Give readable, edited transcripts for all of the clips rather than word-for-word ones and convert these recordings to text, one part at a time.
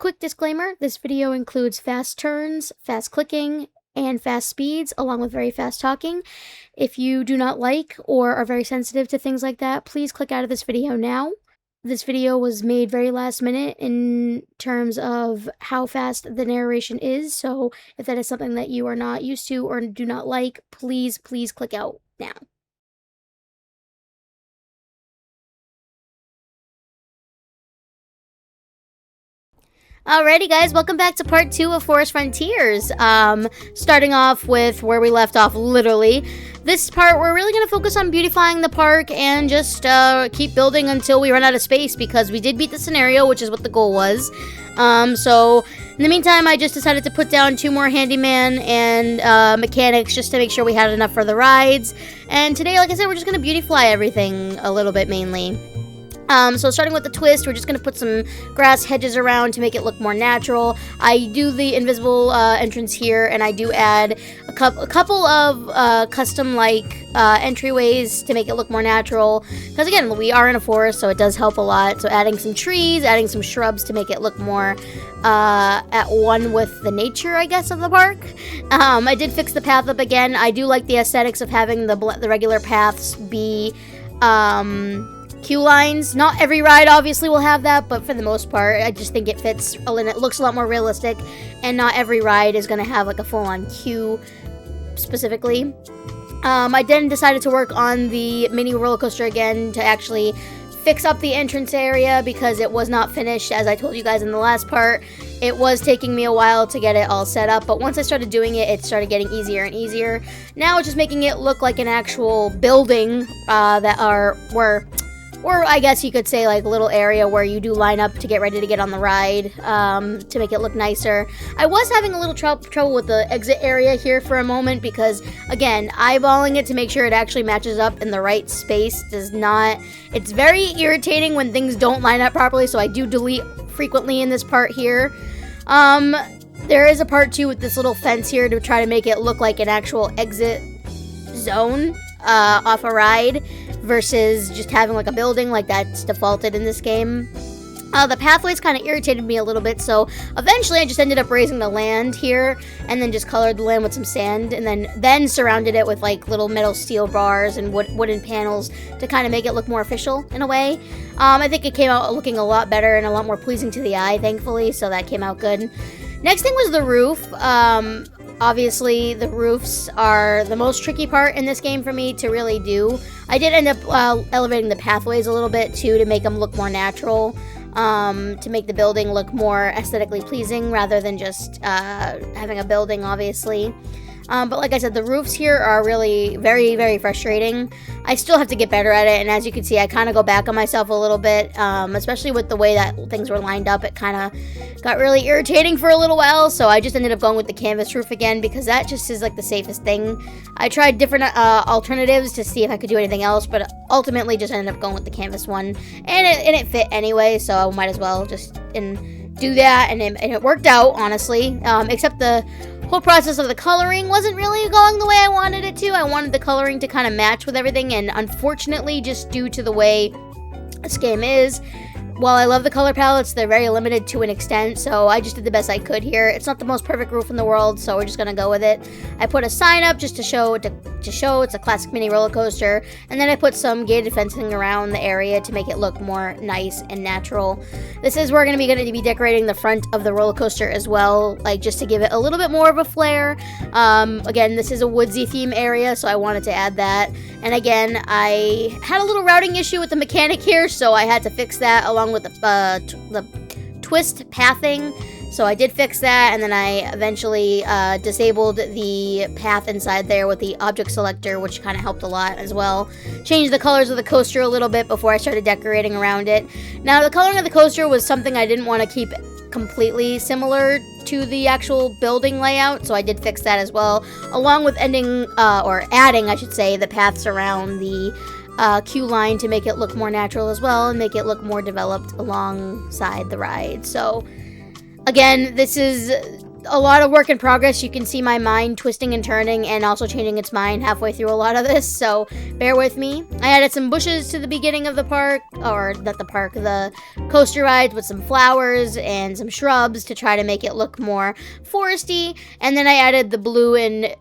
Quick disclaimer, this video includes fast turns, fast clicking, and fast speeds, along with very fast talking. If you do not like or are very sensitive to things like that, please click out of this video now. This video was made very last minute in terms of how fast the narration is, so if that is something that you are not used to or do not like, please click out now. Alrighty guys, welcome back to part 2 of Forest Frontiers. Starting off with where we left off, literally. This part, we're really going to focus on beautifying the park and just keep building until we run out of space, because we did beat the scenario, which is what the goal was. So in the meantime, I just decided to put down 2 more handyman and mechanics just to make sure we had enough for the rides. And today, like I said, we're just going to beautify everything a little bit mainly. So starting with the twist, we're just going to put some grass hedges around to make it look more natural. I do the invisible entrance here, and I do add a couple of custom-like entryways to make it look more natural. Because again, we are in a forest, so it does help a lot. So adding some trees, adding some shrubs to make it look more at one with the nature, I guess, of the park. I did fix the path up again. I do like the aesthetics of having the regular paths be queue lines. Not every ride obviously will have that, but for the most part, I just think it fits and it looks a lot more realistic, and not every ride is going to have like a full-on queue specifically. I then decided to work on the mini roller coaster again to actually fix up the entrance area because it was not finished, as I told you guys in the last part. It was taking me a while to get it all set up, but once I started doing it, it started getting easier and easier. Now it's just making it look like an actual building or I guess you could say like a little area where you do line up to get ready to get on the ride, to make it look nicer. I was having a little trouble with the exit area here for a moment because, again, eyeballing it to make sure it actually matches up in the right space does not... It's very irritating when things don't line up properly, so I do delete frequently in this part here. There is a part 2 with this little fence here to try to make it look like an actual exit zone off a ride, versus just having like a building like that's defaulted in this game. The pathways kind of irritated me a little bit, so eventually I just ended up raising the land here and then just colored the land with some sand, and then surrounded it with like little metal steel bars and wooden panels to kind of make it look more official in a way. I think it came out looking a lot better and a lot more pleasing to the eye, thankfully, so that came out good. Next thing was the roof. Obviously, the roofs are the most tricky part in this game for me to really do. I did end up elevating the pathways a little bit, too, to make them look more natural, to make the building look more aesthetically pleasing, rather than just having a building, obviously. But like I said, the roofs here are really very frustrating. I still have to get better at it, and as you can see, I kind of go back on myself a little bit, especially with the way that things were lined up. It kind of got really irritating for a little while, so I just ended up going with the canvas roof again, because that just is like the safest thing. I tried different alternatives to see if I could do anything else, but ultimately just ended up going with the canvas one, and it fit anyway, so I might as well just do that, and it worked out, honestly, except the whole process of the coloring wasn't really going the way I wanted it to. I wanted the coloring to kind of match with everything, and unfortunately, just due to the way this game is, while I love the color palettes, they're very limited to an extent, so I just did the best I could here. It's not the most perfect roof in the world, so we're just gonna go with it. I put a sign up just to show it's a classic mini roller coaster, and then I put some gated fencing around the area to make it look more nice and natural. This is where we're gonna be decorating the front of the roller coaster as well, like just to give it a little bit more of a flair. Again, this is a woodsy theme area, so I wanted to add that. And again, I had a little routing issue with the mechanic here, so I had to fix that along with the twist pathing. So I did fix that, and then I eventually disabled the path inside there with the object selector, which kind of helped a lot as well. Changed the colors of the coaster a little bit before I started decorating around it. Now, the coloring of the coaster was something I didn't want to keep completely similar to the actual building layout, so I did fix that as well, along with adding, I should say, the paths around the queue line to make it look more natural as well, and make it look more developed alongside the ride. So again, this is a lot of work in progress. You can see my mind twisting and turning and also changing its mind halfway through a lot of this, so bear with me. I added some bushes to the beginning of the park, or not the park, the coaster rides, with some flowers and some shrubs to try to make it look more foresty, and then I added the blue and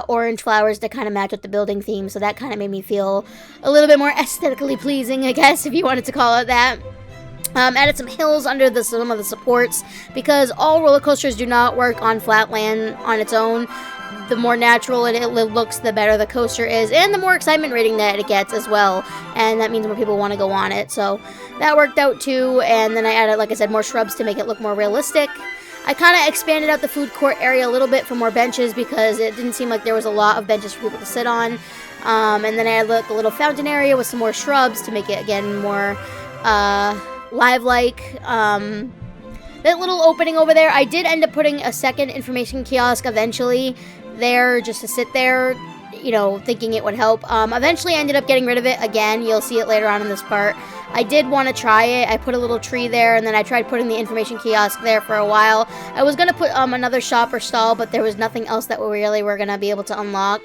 orange flowers to kind of match with the building theme, so that kind of made me feel a little bit more aesthetically pleasing, I guess, if you wanted to call it that. Added some hills under some of the supports, because all roller coasters do not work on flat land on its own. The more natural it looks, the better the coaster is, and the more excitement rating that it gets as well, and that means more people want to go on it, so that worked out too. And then I added, like I said, more shrubs to make it look more realistic. I kind of expanded out the food court area a little bit for more benches, because it didn't seem like there was a lot of benches for people to sit on. And then I added a little fountain area with some more shrubs to make it, again, more live-like. That little opening over there, I did end up putting a second information kiosk eventually there, just to sit there, you know, thinking it would help. Eventually I ended up getting rid of it again. You'll see it later on in this part. I did want to try it. I put a little tree there, and then I tried putting the information kiosk there for a while. I was going to put another shop or stall, but there was nothing else that we really were going to be able to unlock.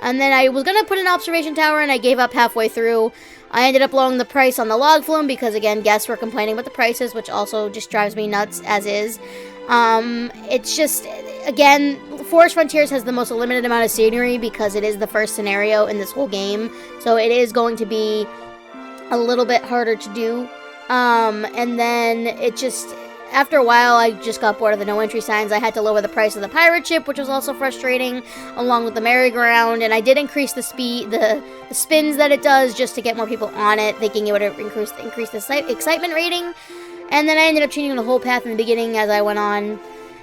And then I was going to put an observation tower, and I gave up halfway through. I ended up lowering the price on the log flume because, again, guests were complaining about the prices, which also just drives me nuts, as is. It's just, again, Forest Frontiers has the most limited amount of scenery because it is the first scenario in this whole game. So it is going to be a little bit harder to do. And then it just, after a while, I just got bored of the no entry signs. I had to lower the price of the pirate ship, which was also frustrating, along with the merry-go-round. And I did increase the speed, the spins that it does, just to get more people on it, thinking it would increase the excitement rating. And then I ended up changing the whole path in the beginning as I went on.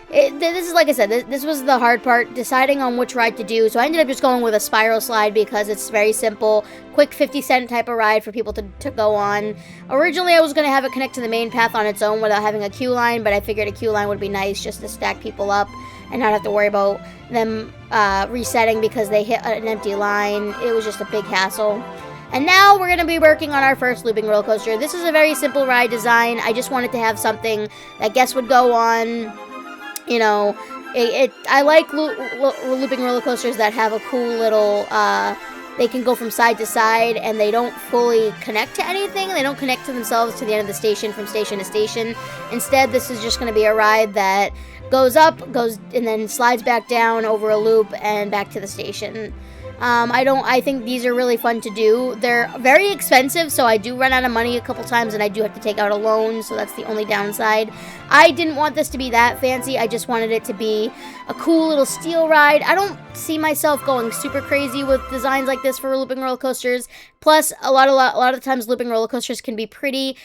This is, like I said, this was the hard part, deciding on which ride to do. So I ended up just going with a spiral slide because it's very simple, quick 50-cent type of ride for people to go on. Originally, I was going to have it connect to the main path on its own without having a queue line, but I figured a queue line would be nice just to stack people up and not have to worry about them resetting because they hit an empty line. It was just a big hassle. And now we're going to be working on our first looping roller coaster. This is a very simple ride design. I just wanted to have something that guests would go on. You know, I like looping roller coasters that have a cool little, they can go from side to side, and they don't fully connect to anything. They don't connect to themselves to the end of the station from station to station. Instead, this is just going to be a ride that goes up, and then slides back down over a loop and back to the station. I think these are really fun to do. They're very expensive, so I do run out of money a couple times, and I do have to take out a loan, so that's the only downside. I didn't want this to be that fancy. I just wanted it to be a cool little steel ride. I don't see myself going super crazy with designs like this for looping roller coasters. Plus, a lot of times looping roller coasters can be pretty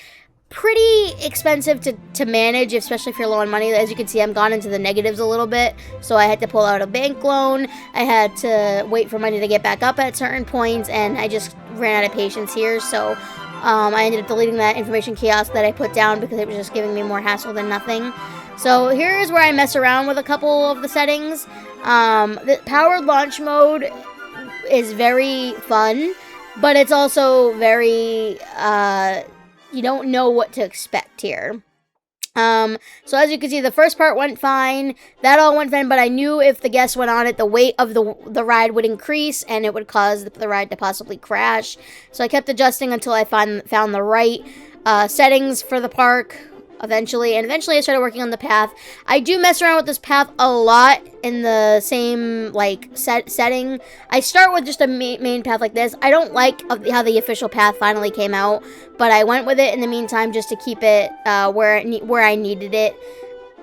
expensive to manage, especially if you're low on money. As you can see, I'm gone into the negatives a little bit, so I had to pull out a bank loan. I had to wait for money to get back up at certain points, and I just ran out of patience here, so I ended up deleting that information kiosk that I put down because it was just giving me more hassle than nothing. So here is where I mess around with a couple of the settings. The powered launch mode is very fun, but it's also very you don't know what to expect here. So as you can see, the first part went fine. That all went fine, but I knew if the guests went on it, the weight of the ride would increase, and it would cause the ride to possibly crash. So I kept adjusting until I found the right settings for the park. Eventually I started working on the path. I do mess around with this path a lot in the same setting. I start with just a main path like this. I don't like how the official path finally came out, but I went with it in the meantime just to keep it where I needed it.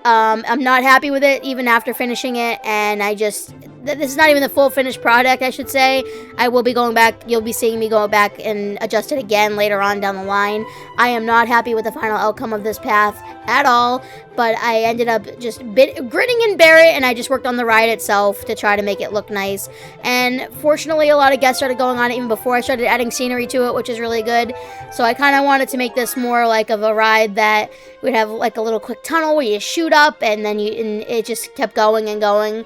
I'm not happy with it even after finishing it, and this is not even the full finished product, I should say. I will be going back. You'll be seeing me go back and adjust it again later on down the line. I am not happy with the final outcome of this path at all, but I ended up just gritting and bear it, and I just worked on the ride itself to try to make it look nice. And fortunately, a lot of guests started going on it even before I started adding scenery to it, which is really good. So I kind of wanted to make this more like of a ride that would have like a little quick tunnel where you shoot up, and then it just kept going and going.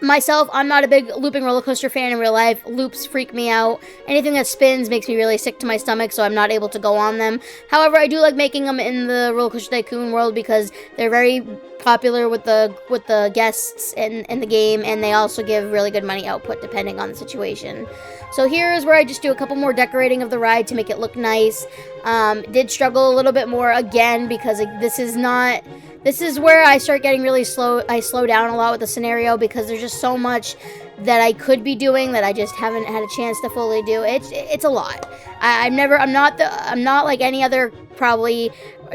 Myself, I'm not a big looping roller coaster fan in real life. Loops freak me out. Anything that spins makes me really sick to my stomach, so I'm not able to go on them. However, I do like making them in the Roller Coaster Tycoon world because they're very popular with the guests in the game, and they also give really good money output depending on the situation. So here's where I just do a couple more decorating of the ride to make it look nice. Did struggle a little bit more again because this is where I start getting really slow. I slow down a lot with the scenario because there's just so much that I could be doing that I just haven't had a chance to fully do. It's a lot. I'm not like any other probably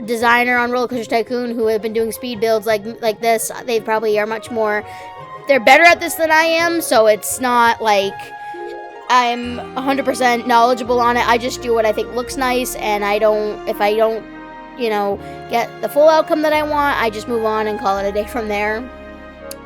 designer on Roller Coaster Tycoon who have been doing speed builds like this. They probably are much more. They're better at this than I am, so it's not like I'm 100% knowledgeable on it. I just do what I think looks nice, and if I don't, get the full outcome that I want, I just move on and call it a day from there.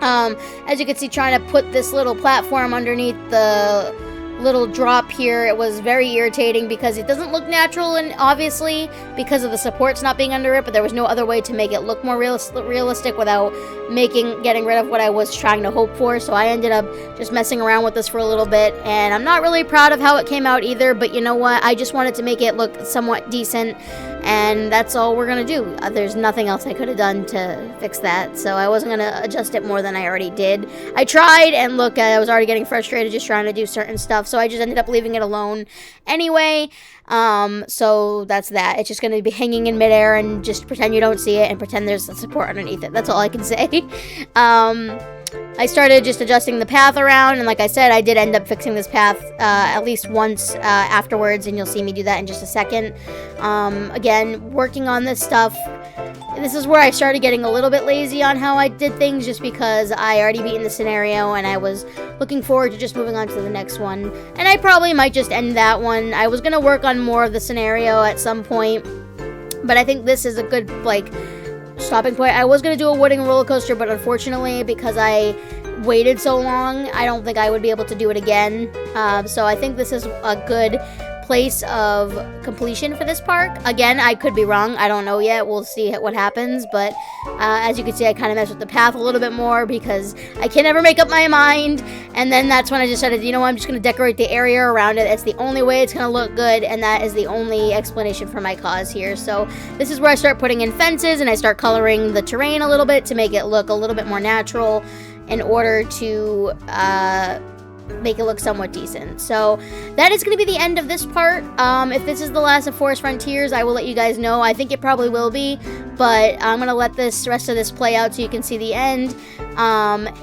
As you can see, trying to put this little platform underneath the little drop here, it was very irritating because it doesn't look natural, and obviously because of the supports not being under it, but there was no other way to make it look more realistic without getting rid of what I was trying to hope for. So I ended up just messing around with this for a little bit, and I'm not really proud of how it came out either, but you know what, I just wanted to make it look somewhat decent, and that's all we're gonna do. There's nothing else I could have done to fix that, so I wasn't gonna adjust it more than I already did. I tried, and look, I was already getting frustrated just trying to do certain stuff, so I just ended up leaving it alone anyway. So that's that. It's just going to be hanging in midair, and just pretend you don't see it and pretend there's a support underneath it. That's all I can say. I started just adjusting the path around, and like I said, I did end up fixing this path at least once afterwards, and you'll see me do that in just a second. Again, working on this stuff. This is where I started getting a little bit lazy on how I did things, just because I already beaten the scenario and I was looking forward to just moving on to the next one. And I probably might just end that one. I was going to work on more of the scenario at some point, but I think this is a good, stopping point. I was going to do a wooden roller coaster, but unfortunately, because I waited so long, I don't think I would be able to do it again. So I think this is a good place of completion for this park. Again, I could be wrong. I don't know yet. We'll see what happens. But as you can see, I kind of messed with the path a little bit more because I can never make up my mind. And then that's when I decided, you know what, I'm just going to decorate the area around it. It's the only way it's going to look good, and that is the only explanation for my cause here. So this is where I start putting in fences, and I start coloring the terrain a little bit to make it look a little bit more natural in order to make it look somewhat decent. So that is going to be the end of this part. If this is the last of Forest Frontiers, I will let you guys know. I think it probably will be, but I'm going to let this rest of this play out so you can see the end.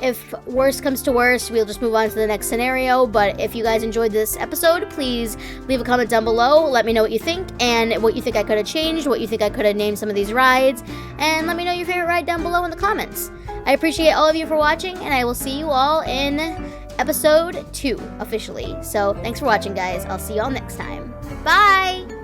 If worst comes to worst, we'll just move on to the next scenario. But if you guys enjoyed this episode, please leave a comment down below. Let me know what you think, and what you think I could have changed, what you think I could have named some of these rides, and let me know your favorite ride down below in the comments. I appreciate all of you for watching, and I will see you all in episode 2 officially. So thanks for watching, guys. I'll see you all next time. Bye.